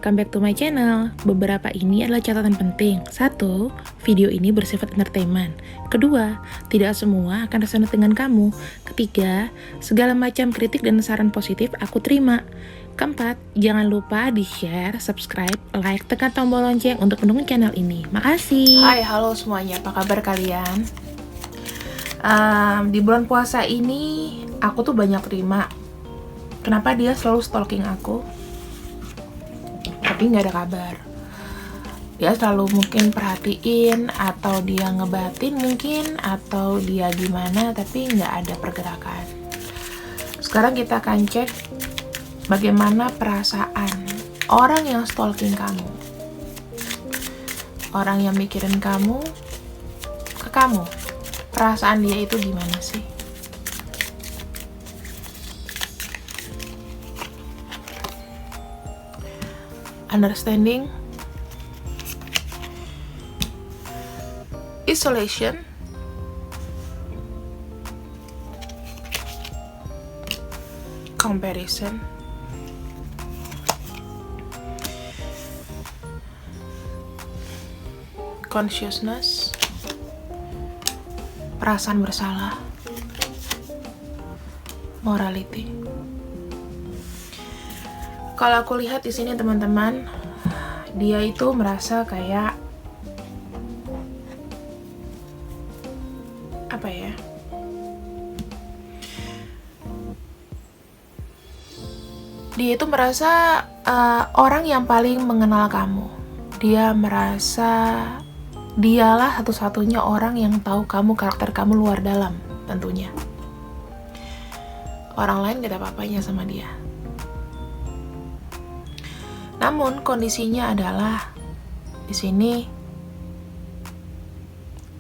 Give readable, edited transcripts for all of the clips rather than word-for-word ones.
welcome back to my channel. Beberapa ini adalah catatan penting. 1. Video ini bersifat entertainment. 2. Tidak semua akan resonate dengan kamu. 3. Segala macam kritik dan saran positif aku terima. 4. Jangan lupa di-share, subscribe, like, tekan tombol lonceng untuk mendukung channel ini. Makasih. Hai, halo semuanya. Apa kabar kalian? Di bulan puasa ini aku tuh banyak terima. Kenapa dia selalu stalking aku? Tapi nggak ada kabar. Dia selalu mungkin perhatiin, atau dia ngebatin mungkin, atau dia gimana, tapi nggak ada pergerakan. Sekarang kita akan cek bagaimana perasaan orang yang stalking kamu, orang yang mikirin kamu ke kamu. Perasaan dia itu gimana sih? Understanding, isolation, comparison, consciousness, perasaan bersalah, morality. Kalau aku lihat di sini teman-teman, dia itu merasa kayak apa ya? Dia itu merasa orang yang paling mengenal kamu. Dia merasa dialah satu-satunya orang yang tahu kamu, karakter kamu luar dalam tentunya. Orang lain gak ada apa-apanya sama dia. Namun kondisinya adalah di sini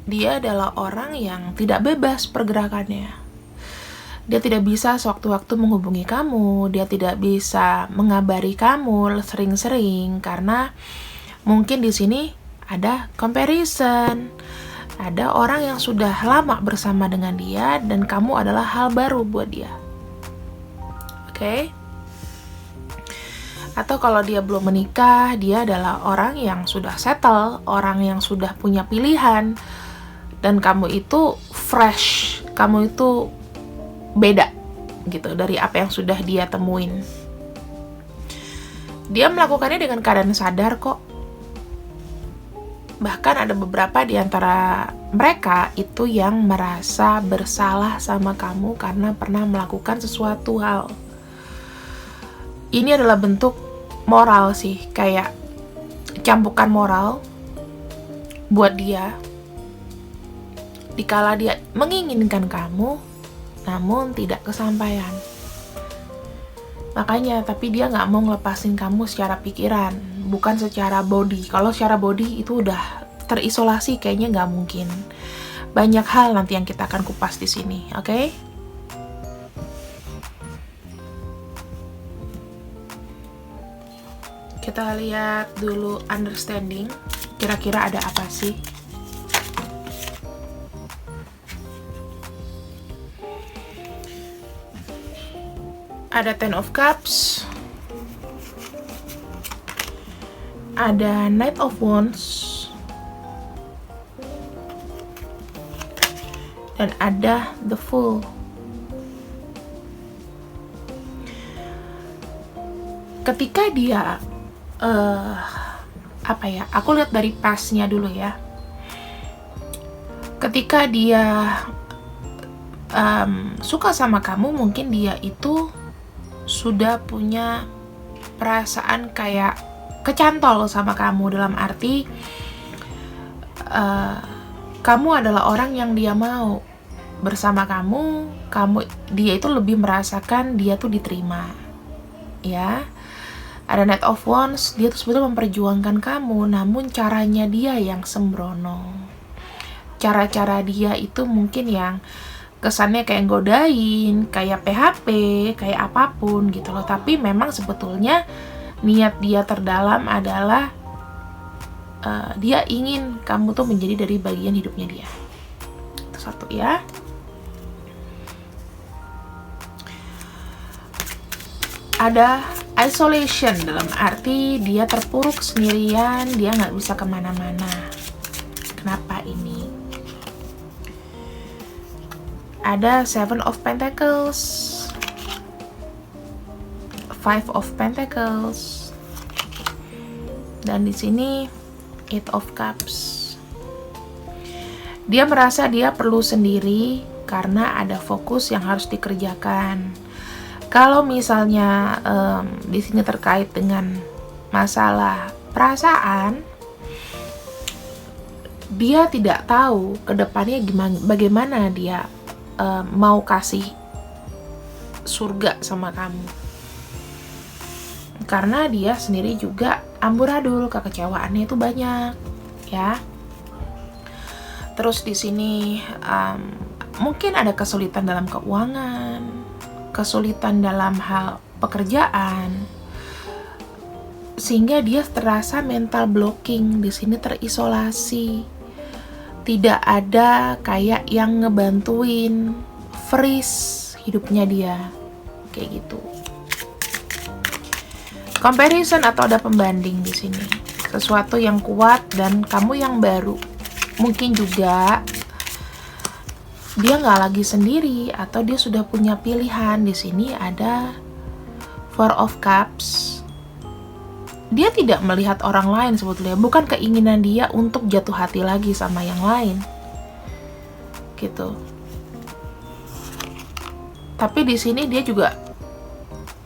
dia adalah orang yang tidak bebas pergerakannya. Dia tidak bisa sewaktu-waktu menghubungi kamu, dia tidak bisa mengabari kamu sering-sering karena mungkin di sini ada comparison. Ada orang yang sudah lama bersama dengan dia dan kamu adalah hal baru buat dia. Oke? Atau kalau dia belum menikah, dia adalah orang yang sudah settle, orang yang sudah punya pilihan, dan kamu itu fresh, kamu itu beda gitu dari apa yang sudah dia temuin. Dia melakukannya dengan keadaan sadar kok. Bahkan ada beberapa di antara mereka itu yang merasa bersalah sama kamu karena pernah melakukan sesuatu hal. Ini adalah bentuk moral sih, kayak cambukan moral buat dia dikala dia menginginkan kamu namun tidak kesampaian. Makanya, tapi dia nggak mau ngelepasin kamu secara pikiran, bukan secara body. Kalau secara body itu udah terisolasi, kayaknya nggak mungkin. Banyak hal nanti yang kita akan kupas di sini, oke? Kita lihat dulu understanding, kira-kira ada apa sih? Ada Ten of Cups, ada Knight of Wands, dan ada The Fool. Ketika dia aku lihat dari past-nya dulu ya. Ketika dia suka sama kamu, mungkin dia itu sudah punya perasaan kayak kecantol sama kamu, dalam arti kamu adalah orang yang dia mau bersama kamu, dia itu lebih merasakan dia tuh diterima, ya. Ada Knight of Wands, dia tuh sebetulnya memperjuangkan kamu, namun caranya dia yang sembrono. Cara-cara dia itu mungkin yang kesannya kayak godain, kayak PHP, kayak apapun gitu loh. Tapi memang sebetulnya niat dia terdalam adalah dia ingin kamu tuh menjadi dari bagian hidupnya dia. Itu satu ya. Ada Isolation dalam arti dia terpuruk sendirian, dia nggak bisa kemana-mana. Kenapa ini? Ada Seven of Pentacles, Five of Pentacles, dan di sini Eight of Cups. Dia merasa dia perlu sendiri karena ada fokus yang harus dikerjakan. Kalau misalnya di sini terkait dengan masalah perasaan, dia tidak tahu ke depannya bagaimana dia mau kasih surga sama kamu. Karena dia sendiri juga amburadul, kekecewaannya itu banyak, ya. Terus di sini mungkin ada kesulitan dalam keuangan, kesulitan dalam hal pekerjaan, sehingga dia terasa mental blocking, di sini terisolasi, tidak ada kayak yang ngebantuin, freeze hidupnya dia, kayak gitu. Comparison atau ada pembanding di sini, sesuatu yang kuat dan kamu yang baru. Mungkin juga dia nggak lagi sendiri atau dia sudah punya pilihan. Di sini ada Four of Cups. Dia tidak melihat orang lain sebetulnya, bukan keinginan dia untuk jatuh hati lagi sama yang lain, gitu. Tapi di sini dia juga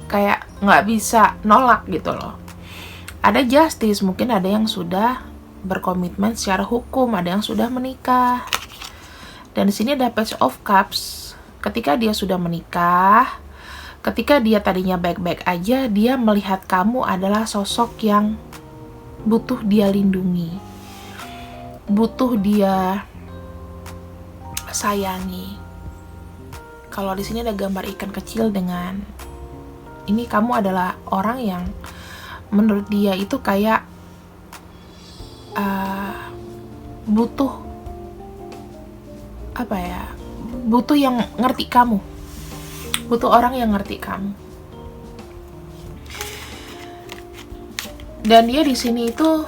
kayak nggak bisa nolak gitu loh. Ada justice, mungkin ada yang sudah berkomitmen secara hukum, ada yang sudah menikah. Dan di sini ada Page of Cups. Ketika dia sudah menikah, ketika dia tadinya baik-baik aja, dia melihat kamu adalah sosok yang butuh dia lindungi, butuh dia sayangi. Kalau di sini ada gambar ikan kecil dengan ini, kamu adalah orang yang menurut dia itu kayak butuh apa ya, butuh yang ngerti kamu, butuh orang yang ngerti kamu. Dan dia di sini itu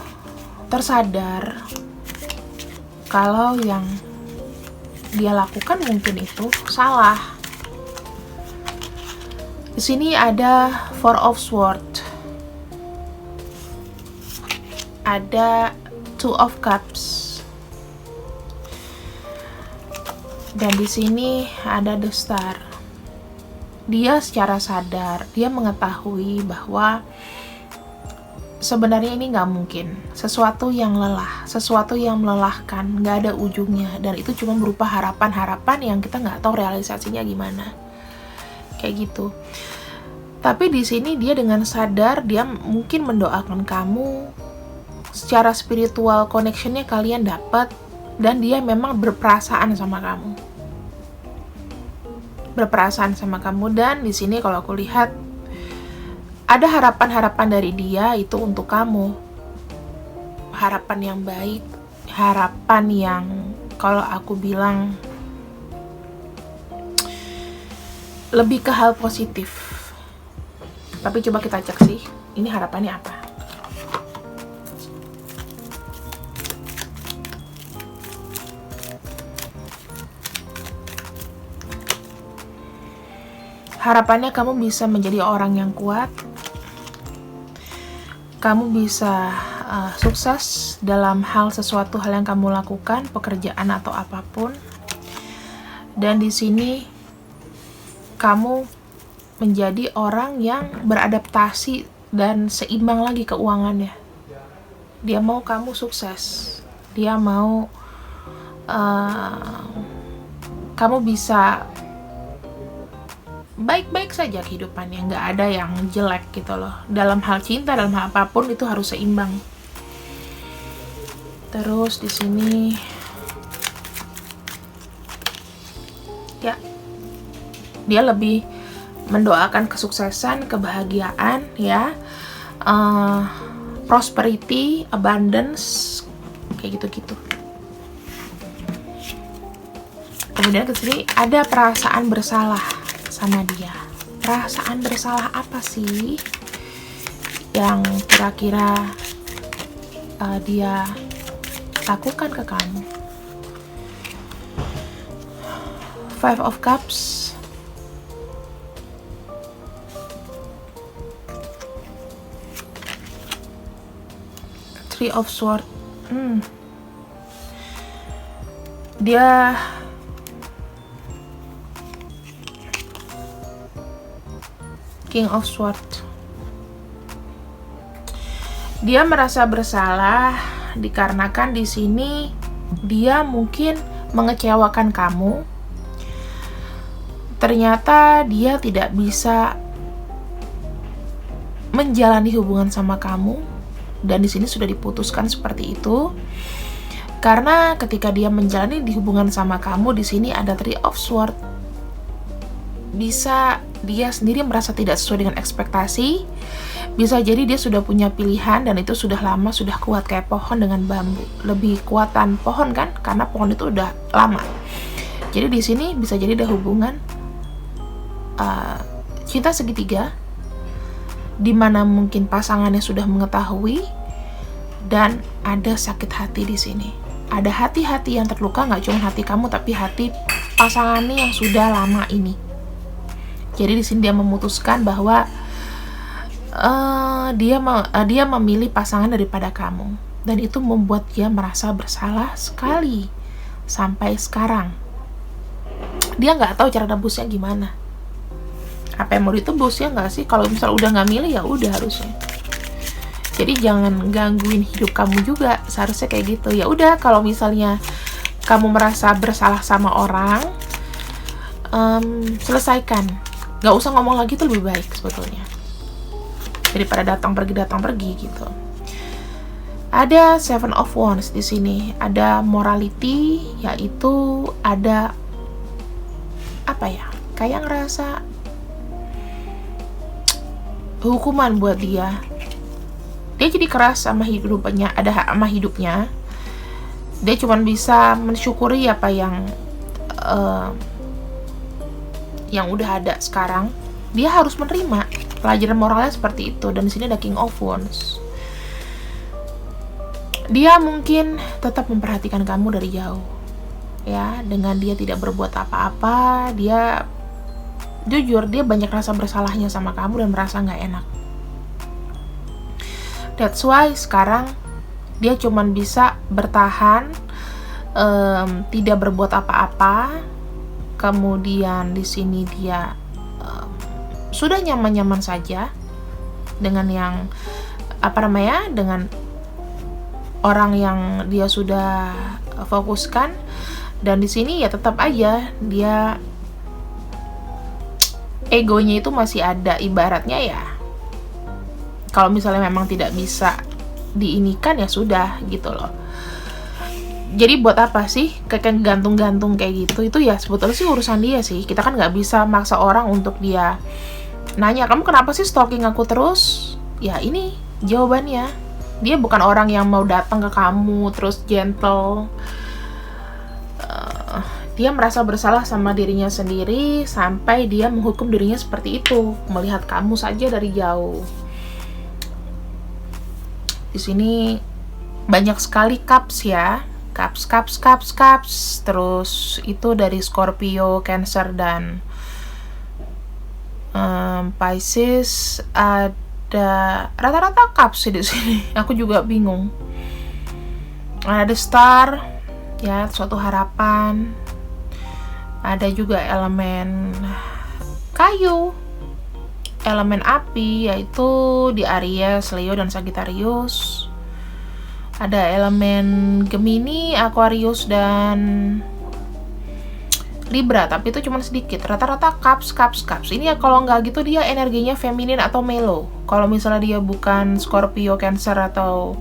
tersadar kalau yang dia lakukan mungkin itu salah. Di sini ada Four of Swords, ada Two of Cups. Dan di sini ada The Star. Dia secara sadar, dia mengetahui bahwa sebenarnya ini nggak mungkin. Sesuatu yang lelah, sesuatu yang melelahkan, nggak ada ujungnya. Dan itu cuma berupa harapan-harapan yang kita nggak tahu realisasinya gimana. Kayak gitu. Tapi di sini dia dengan sadar, dia mungkin mendoakan kamu. Secara spiritual connectionnya kalian dapat. Dan dia memang berperasaan sama kamu. Berperasaan sama kamu. Dan di sini kalau aku lihat ada harapan-harapan dari dia itu untuk kamu. Harapan yang baik, harapan yang kalau aku bilang lebih ke hal positif. Tapi coba kita cek sih, ini harapannya apa? Harapannya kamu bisa menjadi orang yang kuat, kamu bisa sukses dalam sesuatu hal yang kamu lakukan, pekerjaan atau apapun. Dan di sini kamu menjadi orang yang beradaptasi dan seimbang lagi keuangannya. Dia mau kamu sukses, dia mau kamu bisa baik-baik saja kehidupannya, nggak ada yang jelek gitu loh. Dalam hal cinta, dalam hal apapun itu harus seimbang. Terus di sini ya, dia lebih mendoakan kesuksesan, kebahagiaan, ya, prosperity, abundance, kayak gitu-gitu. Kemudian ke sini ada perasaan bersalah sama dia. Perasaan bersalah apa sih? yang kira-kira dia lakukan ke kamu. Five of Cups, Three of Swords. Dia King of Swords. Dia merasa bersalah dikarenakan di sini dia mungkin mengecewakan kamu. Ternyata dia tidak bisa menjalani hubungan sama kamu, dan di sini sudah diputuskan seperti itu. Karena ketika dia menjalani di hubungan sama kamu, di sini ada Three of Swords. Bisa dia sendiri merasa tidak sesuai dengan ekspektasi. Bisa jadi dia sudah punya pilihan dan itu sudah lama, sudah kuat kayak pohon dengan bambu. Lebih kuatan pohon kan, karena pohon itu udah lama. Jadi di sini bisa jadi ada hubungan cinta segitiga, dimana mungkin pasangannya sudah mengetahui dan ada sakit hati di sini. Ada hati-hati yang terluka, nggak cuma hati kamu tapi hati pasangannya yang sudah lama ini. Jadi di sini dia memutuskan bahwa dia memilih pasangan daripada kamu, dan itu membuat dia merasa bersalah sekali sampai sekarang. Dia nggak tahu cara nebusnya gimana. Apa yang mau ditebus ya nggak sih? Kalau misal udah nggak milih ya udah harusnya. Jadi jangan gangguin hidup kamu juga, seharusnya kayak gitu. Ya udah, kalau misalnya kamu merasa bersalah sama orang, selesaikan. Nggak usah ngomong lagi tuh lebih baik sebetulnya, daripada datang pergi gitu. Ada Seven of Wands di sini, ada morality, yaitu ada apa ya? Kayak ngerasa hukuman buat dia. Dia jadi keras sama hidupnya, sama hidupnya. Dia cuma bisa mensyukuri apa yang udah ada sekarang. Dia harus menerima pelajaran moralnya seperti itu. Dan di sini ada King of Wands. Dia mungkin tetap memperhatikan kamu dari jauh, ya. Dengan dia tidak berbuat apa-apa, dia jujur dia banyak rasa bersalahnya sama kamu dan merasa nggak enak. That's why sekarang dia cuman bisa bertahan, tidak berbuat apa-apa. Kemudian di sini dia sudah nyaman-nyaman saja dengan yang dengan orang yang dia sudah fokuskan. Dan di sini ya tetap aja dia egonya itu masih ada, ibaratnya ya. Kalau misalnya memang tidak bisa diinikan ya sudah gitu loh. Jadi buat apa sih kayak gantung-gantung kayak gitu? Itu ya sebetulnya sih urusan dia sih. Kita kan nggak bisa maksa orang untuk dia nanya, kamu kenapa sih stalking aku terus? Ya ini jawabannya. Dia bukan orang yang mau datang ke kamu terus gentle. Dia merasa bersalah sama dirinya sendiri sampai dia menghukum dirinya seperti itu, melihat kamu saja dari jauh. Di sini banyak sekali cups ya, cups. Terus itu dari Scorpio, Cancer dan Pisces. Ada rata-rata cups sih di sini. Aku juga bingung. Ada Star, ya, suatu harapan. Ada juga elemen kayu, elemen api, yaitu di Aries, Leo, dan Sagittarius. Ada elemen Gemini, Aquarius, dan Libra, tapi itu cuma sedikit. Rata-rata cups. Ini ya kalau nggak gitu dia energinya feminin atau mellow. Kalau misalnya dia bukan Scorpio, Cancer, atau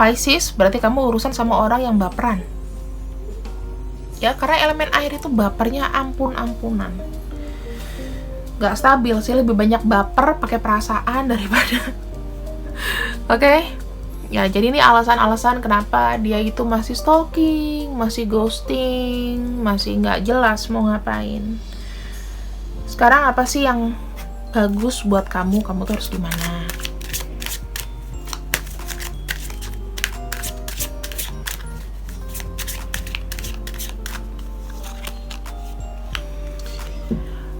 Pisces, berarti kamu urusan sama orang yang baperan. Ya, karena elemen air itu bapernya ampun-ampunan. Gak stabil sih, lebih banyak baper pakai perasaan daripada Oke. Ya, jadi ini alasan-alasan kenapa dia itu masih stalking, masih ghosting, masih nggak jelas mau ngapain. Sekarang apa sih yang bagus buat kamu tuh harus gimana.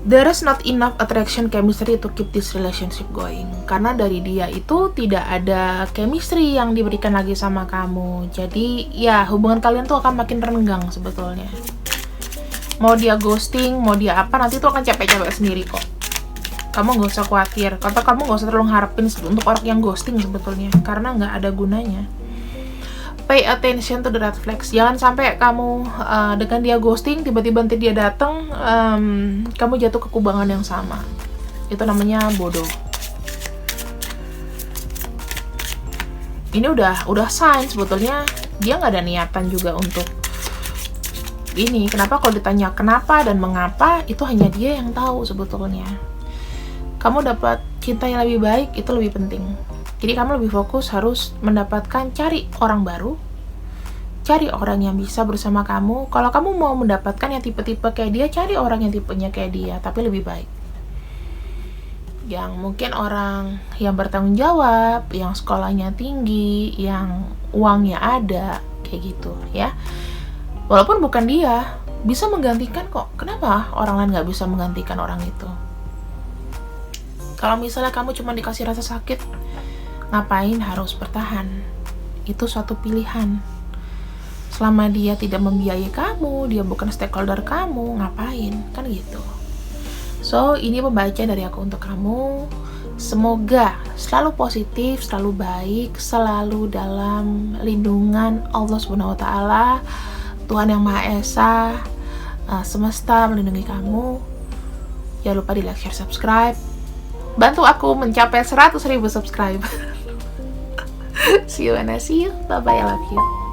There is not enough attraction chemistry to keep this relationship going. Karena dari dia itu tidak ada chemistry yang diberikan lagi sama kamu. Jadi ya hubungan kalian tuh akan makin renggang sebetulnya. Mau dia ghosting, mau dia apa, nanti tuh akan capek-capek sendiri kok. Kamu nggak usah khawatir, atau kamu nggak usah terlalu harapin untuk orang yang ghosting sebetulnya, karena nggak ada gunanya. Pay attention to the red flags. Jangan sampai kamu dengan dia ghosting, tiba-tiba nanti dia datang, kamu jatuh ke kubangan yang sama. Itu namanya bodoh. Ini udah sign sebetulnya dia nggak ada niatan juga untuk ini. Kenapa kalau ditanya kenapa dan mengapa, itu hanya dia yang tahu sebetulnya. Kamu dapat cinta yang lebih baik, itu lebih penting. Jadi kamu lebih fokus harus mendapatkan, cari orang baru, cari orang yang bisa bersama kamu. Kalau kamu mau mendapatkan yang tipe-tipe kayak dia, cari orang yang tipenya kayak dia, tapi lebih baik. Yang mungkin orang yang bertanggung jawab, yang sekolahnya tinggi, yang uangnya ada, kayak gitu ya. Walaupun bukan dia, bisa menggantikan kok. Kenapa orang lain nggak bisa menggantikan orang itu? Kalau misalnya kamu cuma dikasih rasa sakit, ngapain harus bertahan? Itu suatu pilihan. Selama dia tidak membiayai kamu, dia bukan stakeholder kamu, ngapain? Kan gitu. So, ini pembacaan dari aku untuk kamu. Semoga selalu positif, selalu baik, selalu dalam lindungan Allah Subhanahu wa Ta'ala, Tuhan Yang Maha Esa, semesta melindungi kamu. Jangan lupa di like, share, subscribe. Bantu aku mencapai 100.000 subscriber. See you and I see you. Bye bye, I love you.